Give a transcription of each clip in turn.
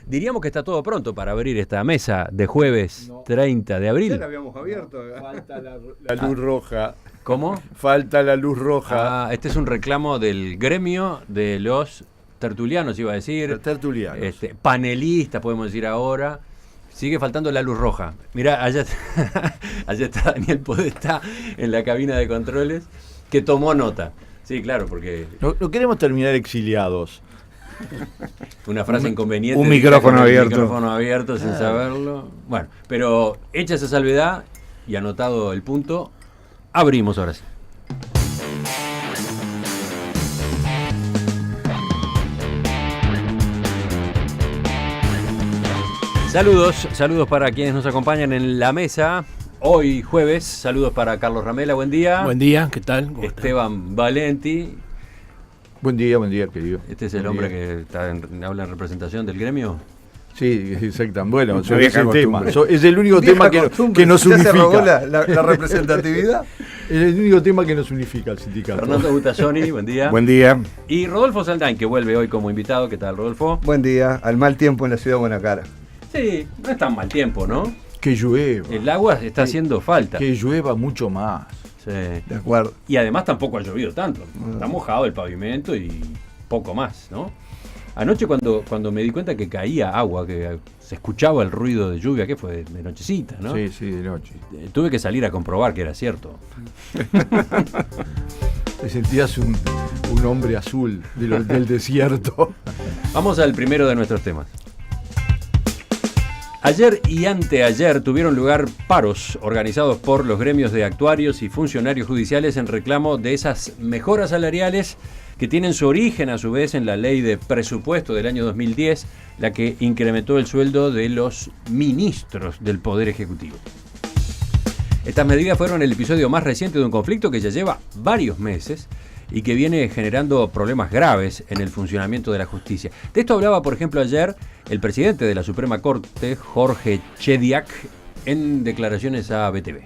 Diríamos que está todo pronto para abrir esta mesa de jueves 30 de abril. Ya la habíamos abierto. Falta la luz roja. ¿Cómo? Falta la luz roja. Este es un reclamo del gremio de los tertulianos, iba a decir. Los tertulianos. Panelistas, podemos decir ahora. Sigue faltando la luz roja. Mirá, allá está Daniel Podestá en la cabina de controles, que tomó nota. Sí, claro, porque... No queremos terminar exiliados. Una frase inconveniente. Un micrófono abierto. Un micrófono abierto sin saberlo. Bueno, pero hecha esa salvedad y anotado el punto, abrimos ahora sí. Saludos para quienes nos acompañan en la mesa. Hoy jueves, saludos para Carlos Ramela, buen día. Buen día, ¿qué tal? Esteban Valenti. Buen día, querido. Este es el hombre que habla en representación del gremio. Sí, exactamente. Bueno, es el tema. Es el único tema que nos unifica. ¿Se robó la representatividad? Es el único tema que nos unifica al sindicato. Fernando Butazzoni, buen día. Buen día. Y Rodolfo Saldain, que vuelve hoy como invitado. ¿Qué tal, Rodolfo? Buen día. Al mal tiempo en la ciudad de Buenacara. Sí, no es tan mal tiempo, ¿no? Que llueva. El agua está haciendo falta. Que llueva mucho más. Sí. De acuerdo. Y además tampoco ha llovido tanto. Está mojado el pavimento y poco más, ¿no? Anoche cuando me di cuenta que caía agua, que se escuchaba el ruido de lluvia, ¿qué fue? De nochecita, ¿no? Sí, de noche. Tuve que salir a comprobar que era cierto. Te sentías un hombre azul del desierto. Vamos al primero de nuestros temas. Ayer y anteayer tuvieron lugar paros organizados por los gremios de actuarios y funcionarios judiciales en reclamo de esas mejoras salariales que tienen su origen a su vez en la ley de presupuesto del año 2010, la que incrementó el sueldo de los ministros del Poder Ejecutivo. Estas medidas fueron el episodio más reciente de un conflicto que ya lleva varios meses y que viene generando problemas graves en el funcionamiento de la justicia. De esto hablaba, por ejemplo, ayer el presidente de la Suprema Corte, Jorge Chediak, en declaraciones a BTV.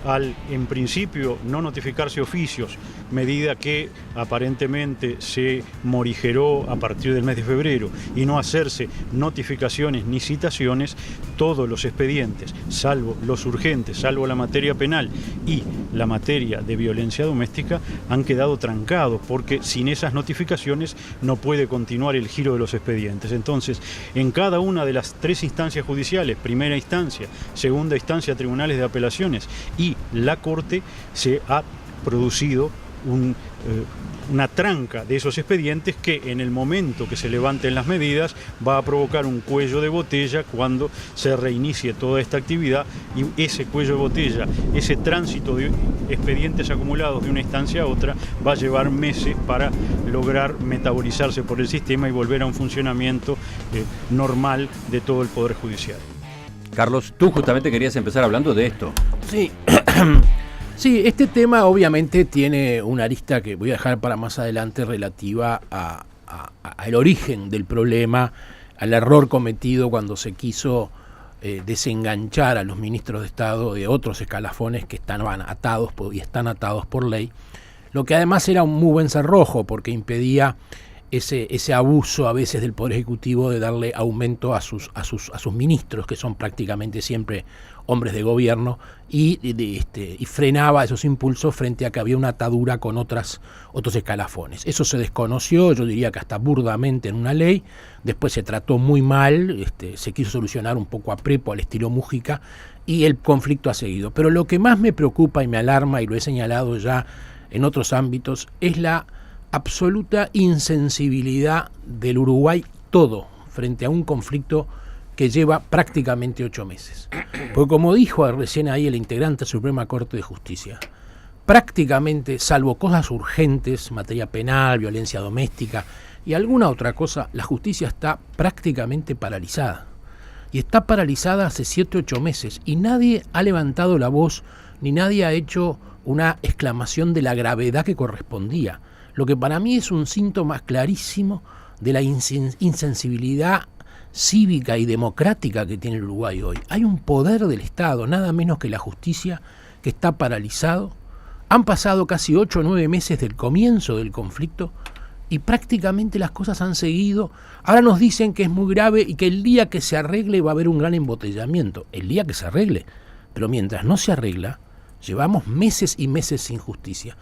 Al, en principio, no notificarse oficios, medida que aparentemente se morigeró a partir del mes de febrero, y no hacerse notificaciones ni citaciones, todos los expedientes, salvo los urgentes, salvo la materia penal y la materia de violencia doméstica, han quedado trancados, porque sin esas notificaciones no puede continuar el giro de los expedientes. Entonces, en cada una de las tres instancias judiciales, primera instancia, segunda instancia, tribunales de apelaciones y la Corte, se ha producido una tranca de esos expedientes que en el momento que se levanten las medidas va a provocar un cuello de botella cuando se reinicie toda esta actividad, y ese cuello de botella, ese tránsito de expedientes acumulados de una instancia a otra, va a llevar meses para lograr metabolizarse por el sistema y volver a un funcionamiento normal de todo el Poder Judicial. Carlos, tú justamente querías empezar hablando de esto. Sí. Sí, este tema obviamente tiene una arista que voy a dejar para más adelante relativa al origen del problema, al error cometido cuando se quiso desenganchar a los ministros de Estado de otros escalafones que estaban atados y están atados por ley, lo que además era un muy buen cerrojo porque impedía ese abuso a veces del Poder Ejecutivo de darle aumento a sus ministros, que son prácticamente siempre hombres de gobierno, y frenaba esos impulsos frente a que había una atadura con otros escalafones. Eso se desconoció, yo diría que hasta burdamente, en una ley. Después se trató muy mal, se quiso solucionar un poco a prepo, al estilo Mújica, y el conflicto ha seguido. Pero lo que más me preocupa y me alarma, y lo he señalado ya en otros ámbitos, es la absoluta insensibilidad del Uruguay todo frente a un conflicto que lleva prácticamente 8 meses. Porque como dijo recién ahí el integrante de la Suprema Corte de Justicia, prácticamente, salvo cosas urgentes, materia penal, violencia doméstica y alguna otra cosa, la justicia está prácticamente paralizada. Y está paralizada hace 7 u 8 meses y nadie ha levantado la voz ni nadie ha hecho una exclamación de la gravedad que correspondía. Lo que para mí es un síntoma clarísimo de la insensibilidad cívica y democrática que tiene el Uruguay hoy. Hay un poder del Estado, nada menos que la justicia, que está paralizado. Han pasado casi 8 o 9 meses del comienzo del conflicto y prácticamente las cosas han seguido. Ahora nos dicen que es muy grave y que el día que se arregle va a haber un gran embotellamiento. El día que se arregle. Pero mientras no se arregla, llevamos meses y meses sin justicia.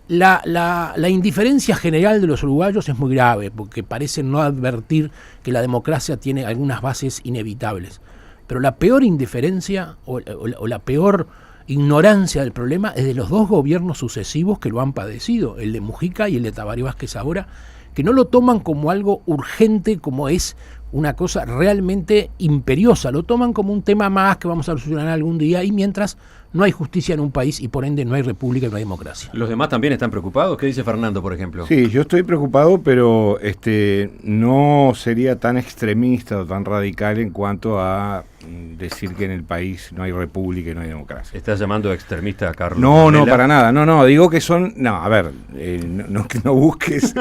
La indiferencia general de los uruguayos es muy grave, porque parecen no advertir que la democracia tiene algunas bases inevitables. Pero la peor indiferencia o la peor ignorancia del problema es de los dos gobiernos sucesivos que lo han padecido, el de Mujica y el de Tabaré Vázquez ahora, que no lo toman como algo urgente, como es una cosa realmente imperiosa, lo toman como un tema más que vamos a solucionar algún día, y mientras no hay justicia en un país y por ende no hay república y no hay democracia. ¿Los demás también están preocupados? ¿Qué dice Fernando, por ejemplo? Sí, yo estoy preocupado, pero no sería tan extremista o tan radical en cuanto a decir que en el país no hay república y no hay democracia. ¿Estás llamando extremista a Carlos? No, para nada. No, digo que son... No, a ver, no busques...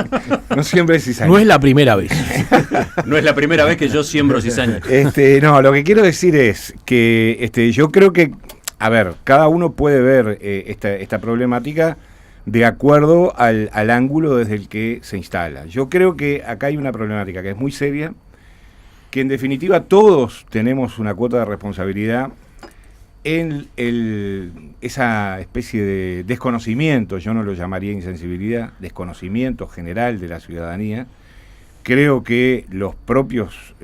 No siembres cizaña. No es la primera vez. No es la primera vez que yo siembro cizaña. No, lo que quiero decir es que yo creo que... A ver, cada uno puede ver esta problemática de acuerdo al ángulo desde el que se instala. Yo creo que acá hay una problemática que es muy seria, que en definitiva todos tenemos una cuota de responsabilidad en esa especie de desconocimiento, yo no lo llamaría insensibilidad, desconocimiento general de la ciudadanía. Creo que los propios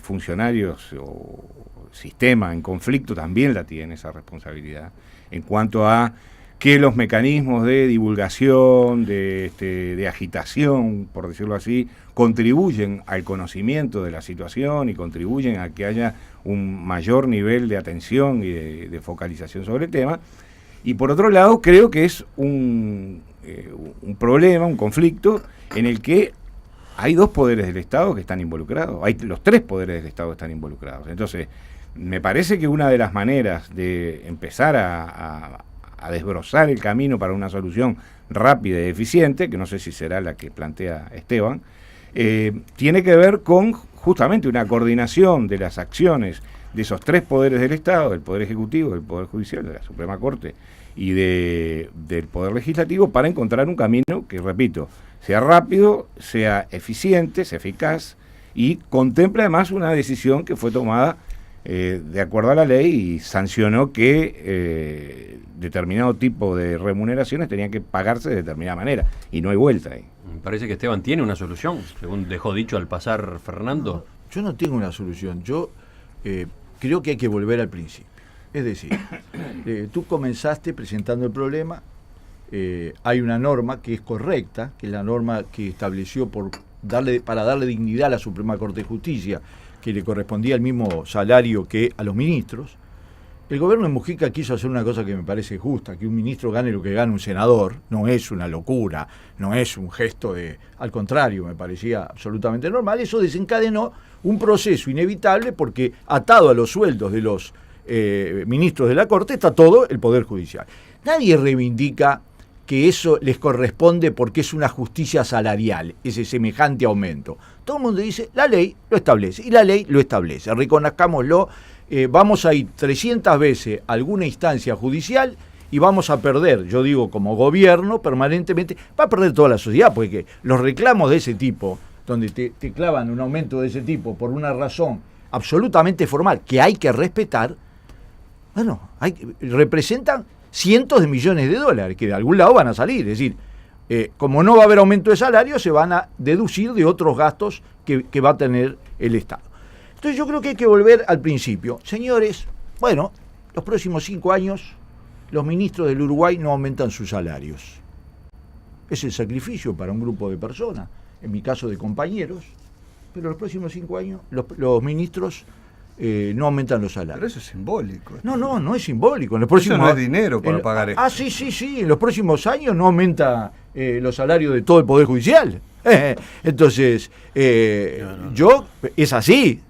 funcionarios o sistema en conflicto también la tiene esa responsabilidad en cuanto a que los mecanismos de divulgación, de agitación, por decirlo así, contribuyen al conocimiento de la situación y contribuyen a que haya un mayor nivel de atención y de focalización sobre el tema. Y por otro lado, creo que es un problema, un conflicto en el que hay dos poderes del Estado que están involucrados, los tres poderes del Estado están involucrados. Entonces, me parece que una de las maneras de empezar a desbrozar el camino para una solución rápida y eficiente, que no sé si será la que plantea Esteban, tiene que ver con justamente una coordinación de las acciones de esos tres poderes del Estado, del Poder Ejecutivo, del Poder Judicial, de la Suprema Corte y del Poder Legislativo, para encontrar un camino que, repito, sea rápido, sea eficiente, sea eficaz y contemple además una decisión que fue tomada de acuerdo a la ley y sancionó que determinado tipo de remuneraciones tenían que pagarse de determinada manera y no hay vuelta ahí. Me parece que Esteban tiene una solución, según dejó dicho al pasar Fernando. No, yo no tengo una solución, yo creo que hay que volver al principio. Es decir, tú comenzaste presentando el problema, hay una norma que es correcta, que es la norma que estableció para darle dignidad a la Suprema Corte de Justicia, que le correspondía el mismo salario que a los ministros. El gobierno de Mujica quiso hacer una cosa que me parece justa, que un ministro gane lo que gana un senador, no es una locura, no es un gesto al contrario, me parecía absolutamente normal. Eso desencadenó un proceso inevitable porque atado a los sueldos de los ministros de la Corte está todo el Poder Judicial. Nadie reivindica que eso les corresponde porque es una justicia salarial, ese semejante aumento. Todo el mundo dice, la ley lo establece, y la ley lo establece, reconozcámoslo, vamos a ir 300 veces a alguna instancia judicial y vamos a perder, yo digo como gobierno permanentemente, va a perder toda la sociedad, porque los reclamos de ese tipo, donde te clavan un aumento de ese tipo por una razón absolutamente formal, que hay que respetar, bueno, representan cientos de millones de dólares que de algún lado van a salir. Es decir, como no va a haber aumento de salario, se van a deducir de otros gastos que va a tener el Estado. Entonces yo creo que hay que volver al principio. Señores, bueno, los próximos 5 años los ministros del Uruguay no aumentan sus salarios. Es el sacrificio para un grupo de personas, en mi caso de compañeros, pero los próximos 5 años los ministros no aumentan los salarios. Pero eso es simbólico. No es simbólico. En los próximos, eso no es dinero para pagar esto. Sí. En los próximos años no aumenta los salarios de todo el Poder Judicial. Entonces, es así.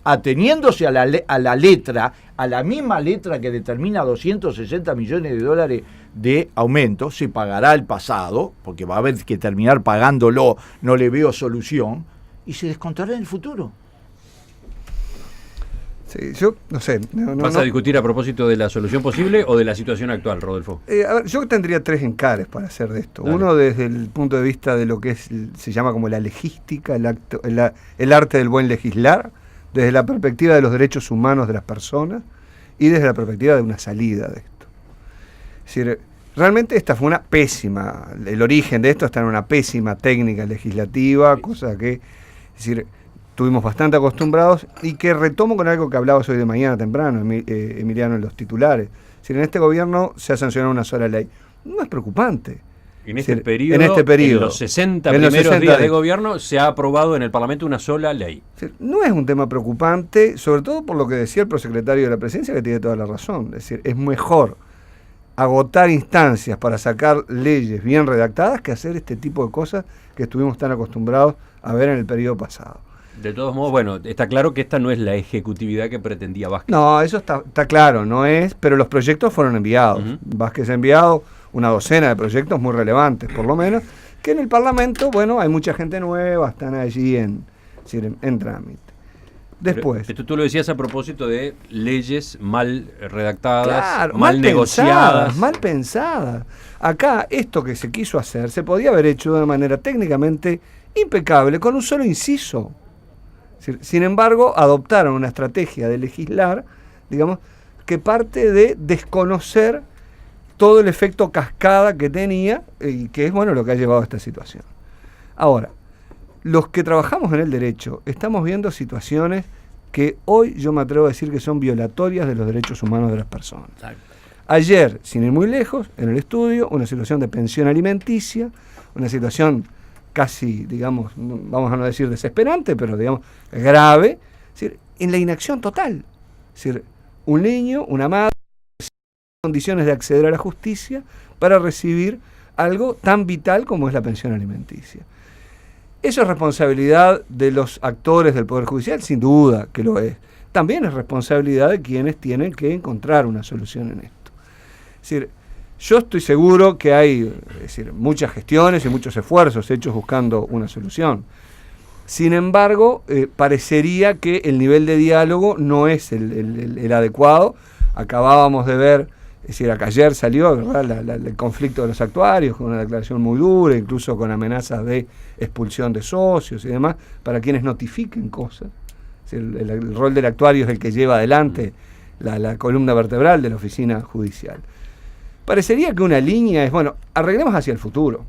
Ateniéndose a la letra, a la misma letra que determina 260 millones de dólares de aumento, se pagará el pasado, porque va a haber que terminar pagándolo, no le veo solución, y se descontará en el futuro. Sí, yo no sé. ¿Vas a discutir a propósito de la solución posible o de la situación actual, Rodolfo? A ver, yo tendría 3 encares para hacer de esto. Dale. Uno desde el punto de vista de lo que se llama como la legística, el arte del buen legislar, desde la perspectiva de los derechos humanos de las personas y desde la perspectiva de una salida de esto. Es decir, realmente esta fue una pésima, el origen de esto está en una pésima técnica legislativa, cosa que, es decir, estuvimos bastante acostumbrados y que retomo con algo que hablabas hoy de mañana temprano, Emiliano, en los titulares. Es decir, en este gobierno se ha sancionado una sola ley. No es preocupante. En este periodo, en los 60 primeros días de gobierno, se ha aprobado en el Parlamento una sola ley. Es decir, no es un tema preocupante, sobre todo por lo que decía el prosecretario de la Presidencia, que tiene toda la razón. Es decir, es mejor agotar instancias para sacar leyes bien redactadas que hacer este tipo de cosas que estuvimos tan acostumbrados a ver en el periodo pasado. De todos modos, bueno, está claro que esta no es la ejecutividad que pretendía Vázquez. No, eso está claro, no es, pero los proyectos fueron enviados. Vázquez ha enviado una docena de proyectos muy relevantes, por lo menos, que en el Parlamento, bueno, hay mucha gente nueva, están allí en trámite. Después. Pero tú lo decías a propósito de leyes mal redactadas, claro, mal negociadas. Mal pensadas. Acá, esto que se quiso hacer, se podía haber hecho de una manera técnicamente impecable, con un solo inciso. Sin embargo, adoptaron una estrategia de legislar, digamos, que parte de desconocer todo el efecto cascada que tenía y que es, bueno, lo que ha llevado a esta situación. Ahora, los que trabajamos en el derecho estamos viendo situaciones que hoy yo me atrevo a decir que son violatorias de los derechos humanos de las personas. Ayer, sin ir muy lejos, en el estudio, una situación de pensión alimenticia, una situación casi, digamos, vamos a no decir desesperante, pero digamos grave, es decir, en la inacción total. Es decir, un niño, una madre, condiciones de acceder a la justicia para recibir algo tan vital como es la pensión alimenticia. ¿Eso es responsabilidad de los actores del Poder Judicial? Sin duda que lo es. También es responsabilidad de quienes tienen que encontrar una solución en esto. Es decir, yo estoy seguro que hay muchas gestiones y muchos esfuerzos hechos buscando una solución. Sin embargo, parecería que el nivel de diálogo no es el adecuado. Acabábamos de ver, es decir, acá ayer salió, ¿verdad?, el conflicto de los actuarios, con una declaración muy dura, incluso con amenazas de expulsión de socios y demás, para quienes notifiquen cosas. Es decir, el rol del actuario es el que lleva adelante la columna vertebral de la oficina judicial. Parecería que una línea es, bueno, arreglemos hacia el futuro.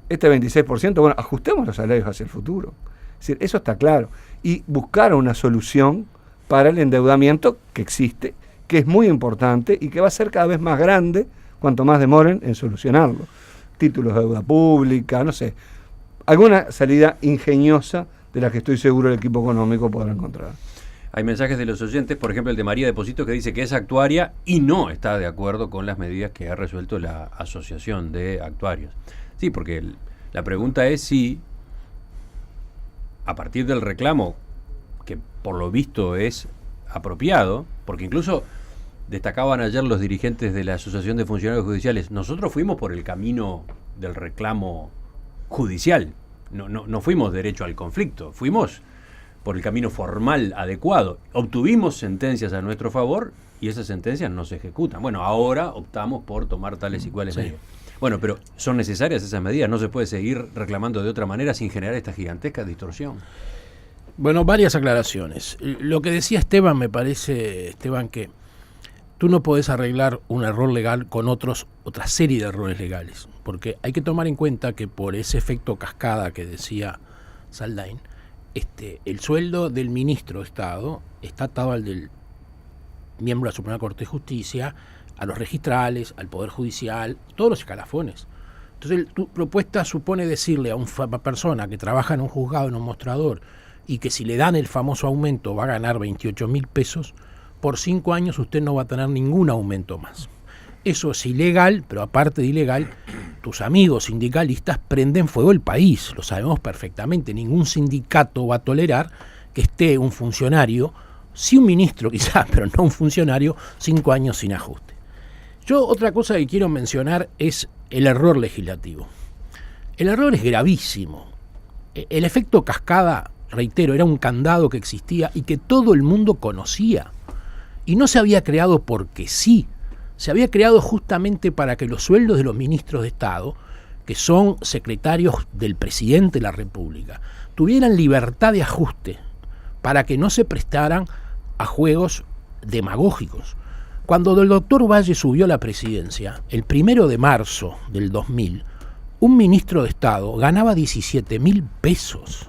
Este 26%, bueno, ajustemos los salarios hacia el futuro. Es decir, eso está claro. Y buscar una solución para el endeudamiento que existe, que es muy importante y que va a ser cada vez más grande cuanto más demoren en solucionarlo. Títulos de deuda pública, no sé. Alguna salida ingeniosa de la que estoy seguro el equipo económico podrá encontrar. Hay mensajes de los oyentes, por ejemplo el de María Deposito, que dice que es actuaria y no está de acuerdo con las medidas que ha resuelto la Asociación de Actuarios. Sí, porque la pregunta es si, a partir del reclamo, que por lo visto es apropiado, porque incluso destacaban ayer los dirigentes de la Asociación de Funcionarios Judiciales, nosotros fuimos por el camino del reclamo judicial, no fuimos derecho al conflicto, fuimos por el camino formal adecuado. Obtuvimos sentencias a nuestro favor y esas sentencias no se ejecutan. Bueno, ahora optamos por tomar tales y cuales medidas. Bueno, pero ¿son necesarias esas medidas? ¿No se puede seguir reclamando de otra manera sin generar esta gigantesca distorsión? Bueno, varias aclaraciones. Lo que decía Esteban, me parece, Esteban, que tú no podés arreglar un error legal con otra serie de errores legales, porque hay que tomar en cuenta que por ese efecto cascada que decía Saldain, el sueldo del ministro de Estado está atado al del miembro de la Suprema Corte de Justicia, a los registrales, al Poder Judicial, todos los escalafones. Entonces, tu propuesta supone decirle a una persona que trabaja en un juzgado, en un mostrador, y que si le dan el famoso aumento va a ganar 28.000 pesos, por 5 años usted no va a tener ningún aumento más. Eso es ilegal, pero aparte de ilegal, tus amigos sindicalistas prenden fuego el país, lo sabemos perfectamente. Ningún sindicato va a tolerar que esté un funcionario, sí un ministro quizás, pero no un funcionario, 5 años sin ajuste. Yo otra cosa que quiero mencionar es el error legislativo. El error es gravísimo. El efecto cascada, reitero, era un candado que existía y que todo el mundo conocía. Y no se había creado porque sí, se había creado justamente para que los sueldos de los ministros de Estado, que son secretarios del presidente de la República, tuvieran libertad de ajuste, para que no se prestaran a juegos demagógicos. Cuando el doctor Valle subió a la presidencia, el 1 de marzo del 2000, un ministro de Estado ganaba 17.000 pesos.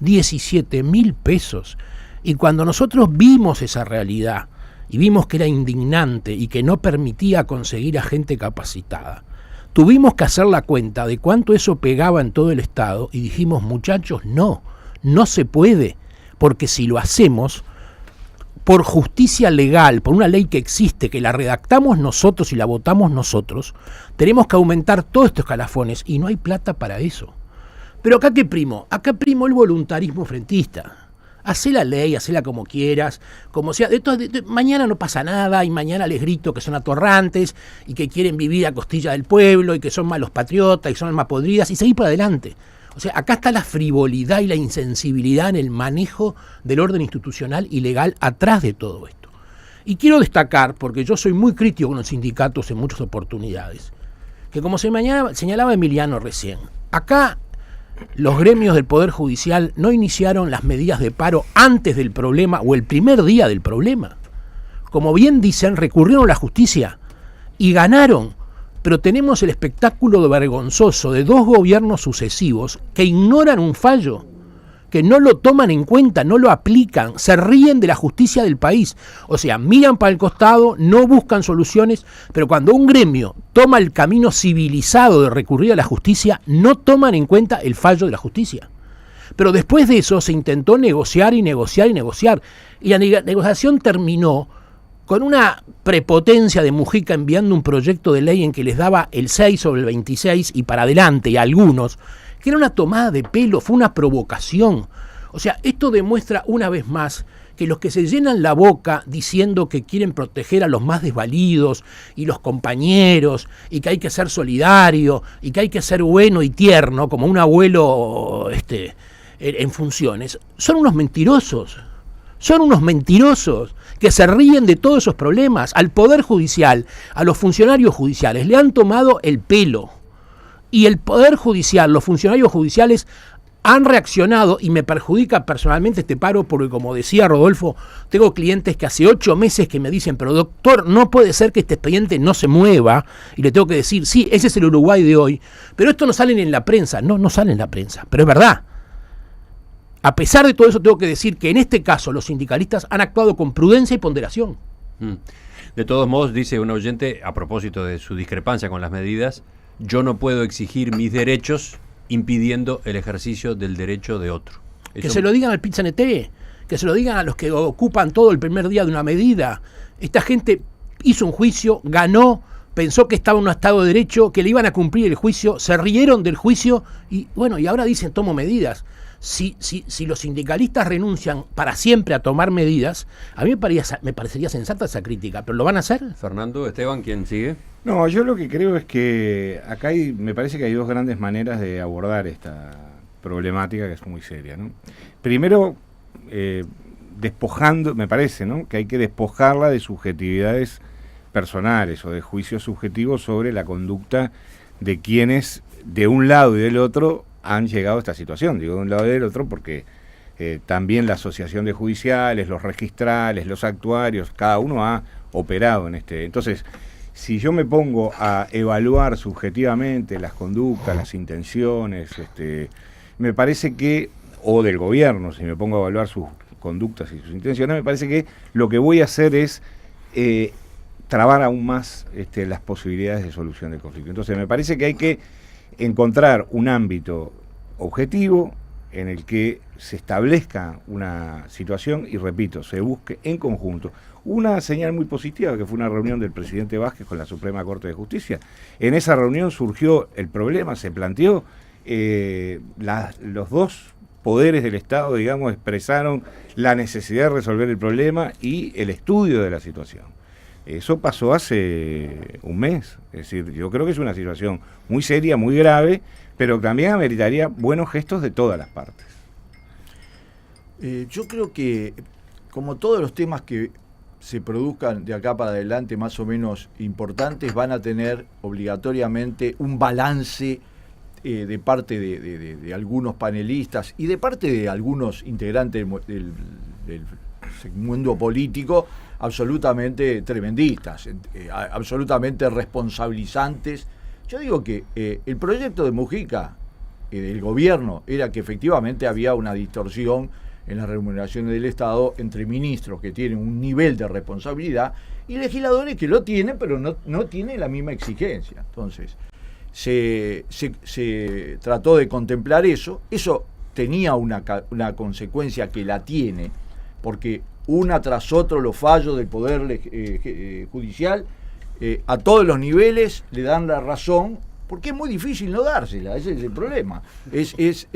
17.000 pesos. Y cuando nosotros vimos esa realidad, y vimos que era indignante y que no permitía conseguir a gente capacitada, tuvimos que hacer la cuenta de cuánto eso pegaba en todo el Estado y dijimos, muchachos, no se puede, porque si lo hacemos por justicia legal, por una ley que existe, que la redactamos nosotros y la votamos nosotros, tenemos que aumentar todos estos escalafones y no hay plata para eso. Pero acá ¿qué primo? Acá primo el voluntarismo frentista. Hacé la ley, hacela como quieras, como sea. Mañana no pasa nada y mañana les grito que son atorrantes y que quieren vivir a costilla del pueblo y que son malos patriotas y son almas podridas y seguir para adelante. O sea, acá está la frivolidad y la insensibilidad en el manejo del orden institucional y legal atrás de todo esto. Y quiero destacar, porque yo soy muy crítico con los sindicatos en muchas oportunidades, que como señalaba Emiliano recién, acá los gremios del Poder Judicial no iniciaron las medidas de paro antes del problema o el primer día del problema. Como bien dicen, recurrieron a la justicia y ganaron. Pero tenemos el espectáculo vergonzoso de 2 gobiernos sucesivos que ignoran un fallo, que no lo toman en cuenta, no lo aplican, se ríen de la justicia del país. O sea, miran para el costado, no buscan soluciones, pero cuando un gremio toma el camino civilizado de recurrir a la justicia, no toman en cuenta el fallo de la justicia. Pero después de eso se intentó negociar y negociar y negociar, y la negociación terminó con una prepotencia de Mujica enviando un proyecto de ley en que les daba el 6 sobre el 26 y para adelante, y a algunos, que era una tomada de pelo, fue una provocación. O sea, esto demuestra una vez más que los que se llenan la boca diciendo que quieren proteger a los más desvalidos y los compañeros, y que hay que ser solidario, y que hay que ser bueno y tierno, como un abuelo en funciones, son unos mentirosos. Son unos mentirosos que se ríen de todos esos problemas. Al Poder Judicial, a los funcionarios judiciales, le han tomado el pelo. Y el Poder Judicial, los funcionarios judiciales han reaccionado, y me perjudica personalmente este paro porque, como decía Rodolfo, tengo clientes que hace 8 meses que me dicen, pero doctor, no puede ser que este expediente no se mueva, y le tengo que decir, sí, ese es el Uruguay de hoy, pero esto no sale en la prensa. No sale en la prensa, pero es verdad. A pesar de todo eso, tengo que decir que en este caso los sindicalistas han actuado con prudencia y ponderación. De todos modos, dice un oyente, a propósito de su discrepancia con las medidas, yo no puedo exigir mis derechos impidiendo el ejercicio del derecho de otro. Que se lo digan al PIT-CNT, que se lo digan a los que ocupan todo el primer día de una medida. Esta gente hizo un juicio, ganó, pensó que estaba en un Estado de Derecho, que le iban a cumplir el juicio, se rieron del juicio y bueno, y ahora dicen tomo medidas. Si los sindicalistas renuncian para siempre a tomar medidas, a mí me parecería sensata esa crítica, pero ¿lo van a hacer? Fernando, Esteban, ¿quién sigue? No, yo lo que creo es que acá me parece que hay 2 grandes maneras de abordar esta problemática que es muy seria, ¿no? Primero, despojando, me parece, ¿no?, que hay que despojarla de subjetividades personales o de juicios subjetivos sobre la conducta de quienes de un lado y del otro han llegado a esta situación. Digo de un lado y del otro porque también la asociación de judiciales, los registrales, los actuarios, cada uno ha operado en este. Entonces, si yo me pongo a evaluar subjetivamente las conductas, las intenciones, me parece que, o del gobierno, si me pongo a evaluar sus conductas y sus intenciones, me parece que lo que voy a hacer es trabar aún más las posibilidades de solución del conflicto. Entonces, me parece que hay que encontrar un ámbito objetivo en el que se establezca una situación y, repito, se busque en conjunto. Una señal muy positiva que fue una reunión del presidente Vázquez con la Suprema Corte de Justicia. En esa reunión surgió el problema, se planteó, los 2 poderes del Estado, digamos, expresaron la necesidad de resolver el problema y el estudio de la situación. Eso pasó hace un mes, es decir, yo creo que es una situación muy seria, muy grave, pero también ameritaría buenos gestos de todas las partes. Yo creo que, como todos los temas que se produzcan de acá para adelante más o menos importantes, van a tener obligatoriamente un balance de parte de algunos panelistas y de parte de algunos integrantes del mundo político absolutamente tremendistas, absolutamente responsabilizantes. Yo digo que el proyecto de Mujica, del gobierno, era que efectivamente había una distorsión en las remuneraciones del Estado entre ministros que tienen un nivel de responsabilidad y legisladores que lo tienen, pero no tienen la misma exigencia. Entonces, se trató de contemplar eso. Eso tenía una consecuencia que la tiene, porque una tras otro los fallos del Poder Judicial a todos los niveles le dan la razón, porque es muy difícil no dársela, ese es el problema. Es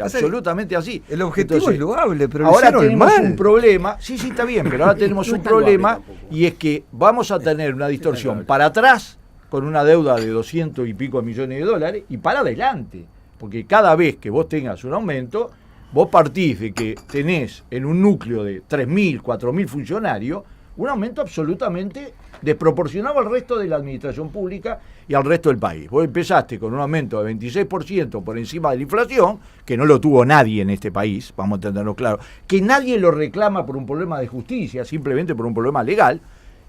absolutamente así. El objetivo Entonces, es loable, pero ahora tenemos mal. un problema, sí, está bien, pero ahora tenemos un problema, y es que vamos a tener una distorsión para atrás, con una deuda de 200 y pico millones de dólares, y para adelante, porque cada vez que vos tengas un aumento, vos partís de que tenés en un núcleo de 3.000, 4.000 funcionarios, un aumento absolutamente desproporcionado al resto de la administración pública y al resto del país. Vos empezaste con un aumento de 26% por encima de la inflación, que no lo tuvo nadie en este país, vamos a entenderlo claro, que nadie lo reclama por un problema de justicia, simplemente por un problema legal,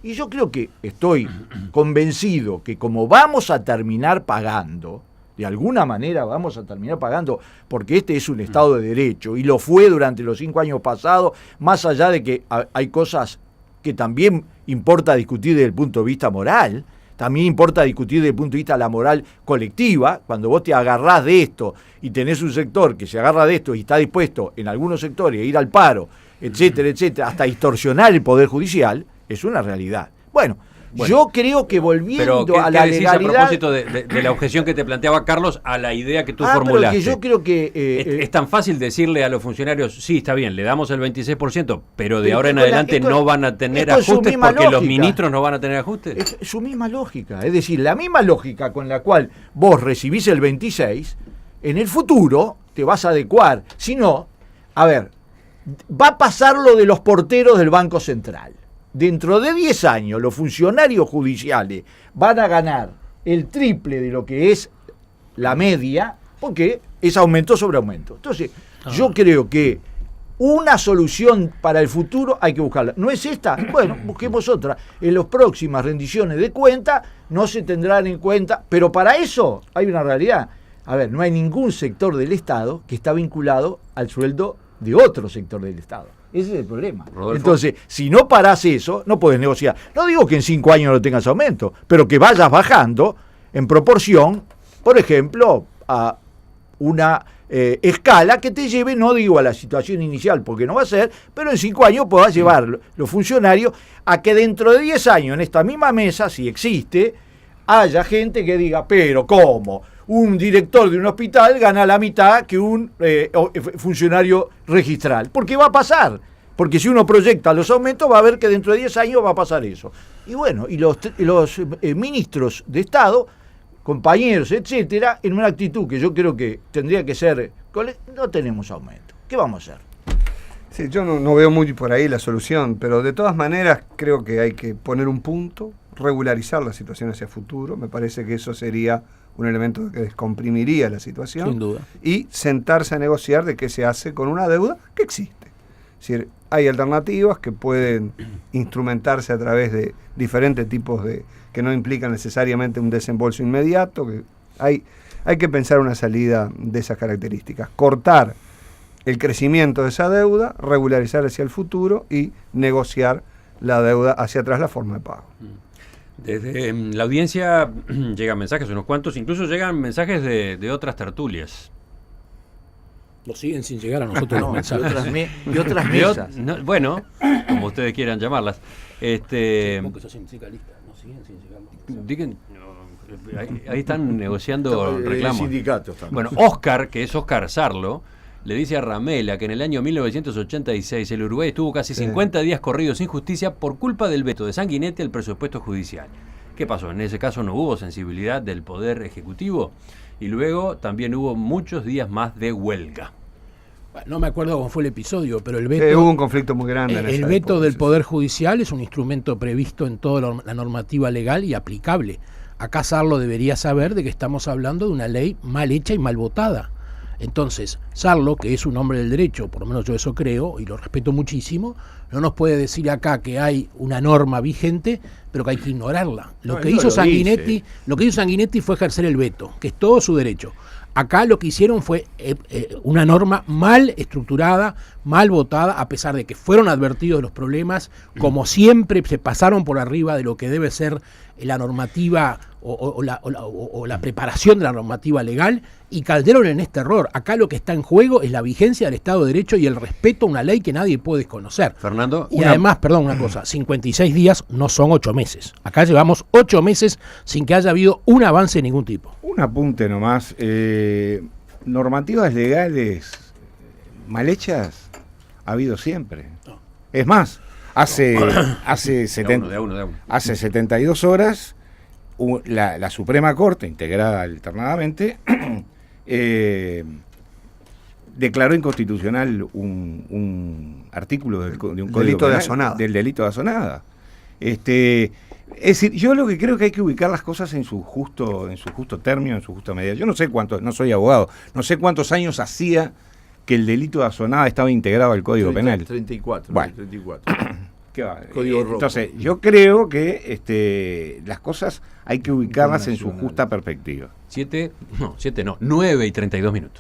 y yo creo que estoy convencido que como vamos a terminar pagando, de alguna manera vamos a terminar pagando, porque este es un Estado de Derecho, y lo fue durante los 5 años pasados, más allá de que hay cosas que también importa discutir desde el punto de vista moral, también importa discutir desde el punto de vista de la moral colectiva. Cuando vos te agarrás de esto y tenés un sector que se agarra de esto y está dispuesto en algunos sectores a ir al paro, etcétera, etcétera, hasta distorsionar el Poder Judicial, es una realidad. Bueno, yo creo que volviendo pero a la decís legalidad... a propósito de la objeción que te planteaba Carlos a la idea que tú formulaste? Pero que yo creo que... es tan fácil decirle a los funcionarios, sí, está bien, le damos el 26%, pero de Pero ahora en adelante no van a tener esto es su ajustes misma porque los lógica. ministros no van a tener ajustes. Es su misma lógica, es decir, la misma lógica con la cual vos recibís el 26, en el futuro te vas a adecuar. Si no, a ver, va a pasar lo de los porteros del Banco Central. Dentro de 10 años los funcionarios judiciales van a ganar el triple de lo que es la media, porque es aumento sobre aumento. Entonces, yo creo que una solución para el futuro hay que buscarla. ¿No es esta? Bueno, busquemos otra. En las próximas rendiciones de cuenta no se tendrán en cuenta, pero para eso hay una realidad. A ver, no hay ningún sector del Estado que está vinculado al sueldo de otro sector del Estado. Ese es el problema. Rodolfo. Entonces, si no parás eso, no podés negociar. No digo que en 5 años no tengas aumento, pero que vayas bajando en proporción, por ejemplo, a una escala que te lleve, no digo a la situación inicial, porque no va a ser, pero en 5 años podás llevar los funcionarios a que dentro de 10 años en esta misma mesa, si existe, haya gente que diga, pero ¿cómo? Un director de un hospital gana la mitad que un funcionario registral. Porque va a pasar. Porque si uno proyecta los aumentos, va a ver que dentro de 10 años va a pasar eso. Y bueno, y los ministros de Estado, compañeros, etcétera, en una actitud que yo creo que tendría que ser, no tenemos aumento. ¿Qué vamos a hacer? Sí, yo no veo muy por ahí la solución, pero de todas maneras creo que hay que poner un punto, regularizar la situación hacia futuro. Me parece que eso sería un elemento que descomprimiría la situación. Sin duda. Y sentarse a negociar de qué se hace con una deuda que existe. Es decir, hay alternativas que pueden instrumentarse a través de diferentes tipos de, que no implican necesariamente un desembolso inmediato, que hay que pensar una salida de esas características. Cortar el crecimiento de esa deuda, regularizar hacia el futuro y negociar la deuda hacia atrás, la forma de pago. Desde la audiencia llegan mensajes, unos cuantos, incluso llegan mensajes de otras tertulias. Nos siguen sin llegar a nosotros los mensajes. Y otras mesas. Bueno, como ustedes quieran llamarlas. Porque sos sindicalista, nos siguen sin llegar los mensajes. Ahí están negociando reclamos. Sindicatos también. Bueno, Oscar, que es Oscar Sarlo, le dice a Ramela que en el año 1986 el Uruguay estuvo casi 50 días corridos sin justicia por culpa del veto de Sanguinetti al presupuesto judicial. ¿Qué pasó? En ese caso no hubo sensibilidad del Poder Ejecutivo y luego también hubo muchos días más de huelga. No me acuerdo cómo fue el episodio, pero el veto... hubo un conflicto muy grande en el esa veto época, del sí. Poder Judicial es un instrumento previsto en toda la normativa legal y aplicable. Acá Sarlo debería saber de que estamos hablando de una ley mal hecha y mal votada. Entonces, Sarlo, que es un hombre del derecho, por lo menos yo eso creo, y lo respeto muchísimo, no nos puede decir acá que hay una norma vigente, pero que hay que ignorarla. Lo que hizo Sanguinetti fue ejercer el veto, que es todo su derecho. Acá lo que hicieron fue una norma mal estructurada, mal votada, a pesar de que fueron advertidos de los problemas, como siempre se pasaron por arriba de lo que debe ser la normativa o la preparación de la normativa legal, y cayeron en este error. Acá lo que está en juego es la vigencia del Estado de Derecho y el respeto a una ley que nadie puede desconocer. Fernando. Y además, perdón, una cosa, 56 días no son 8 meses. Acá llevamos 8 meses sin que haya habido un avance de ningún tipo. Un apunte nomás. Normativas legales mal hechas ha habido siempre. Es más, hace 72 horas la Suprema Corte, integrada alternadamente, declaró inconstitucional un artículo de un código penal, del delito de asonada. Es decir, yo lo que creo que hay que ubicar las cosas en su justo término, en su justa medida. Yo no sé cuánto, no soy abogado, no sé cuántos años hacía que el delito de asonada estaba integrado al Código Penal. 34. Bueno. 34. ¿Qué va? Código rojo. Entonces, yo creo que las cosas hay que ubicarlas en su justa perspectiva. 9:32.